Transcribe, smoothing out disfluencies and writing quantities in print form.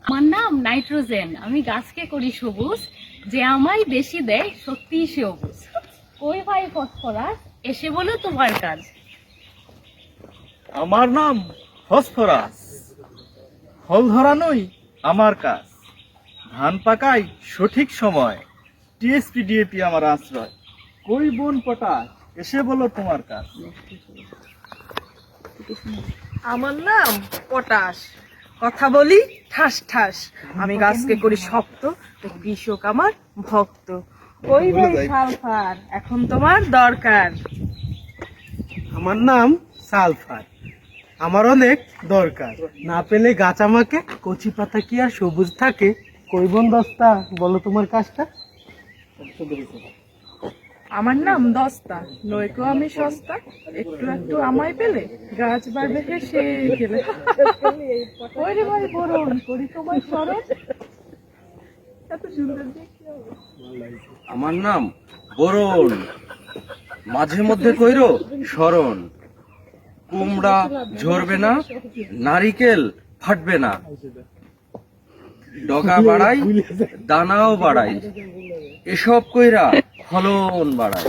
আমার নাম নাইট্রোজেন, আমি গাছকে করি সবুজ, যে আমায় বেশি দেয় সত্যিই সে অবুজ। কই ভাই ফসফরাস, এসে বলো তোমার কাজ। আমার নাম ফসফরাস, ফল ধরানোই আমার কাজ। ধান পাকাই সঠিক সময়, টিএসপি ডিএপি আমার আশ্রয়। কই বোন পটাশ, এসে বলো তোমার কাজ। আমার নাম পটাশ, কথা বলি ঠাস ঠাস। আমি গাছকে করি শক্ত, তো কৃষক আমার ভক্ত। ওই ভাই সালফার, এখন তোমার দরকার। আমার নাম সালফার, আমার অনেক দরকার। না পেলে গাছ আমাকে, কচি পাতা কি আর সবুজ থাকে। কৈবন দস্তা, বলো তোমার কাজটা। আমার নাম দস্তা, নয়তো আমি সস্তা। একটু একটু আমায় পেলে গাছ বাড়বে হেসে গেলে। ওই রে ভাই বরণ, করি তোমায় স্মরণ। এত সুন্দর দেখতে হবে। আমার নাম বরণ, মাঝে মধ্যে কইরো স্মরণ। কুমড়া ঝরবে না, নারিকেল ফাটবে না, ডগা বাড়াই দানাও বাড়াই, এসব কইরা ফলন বাড়াই।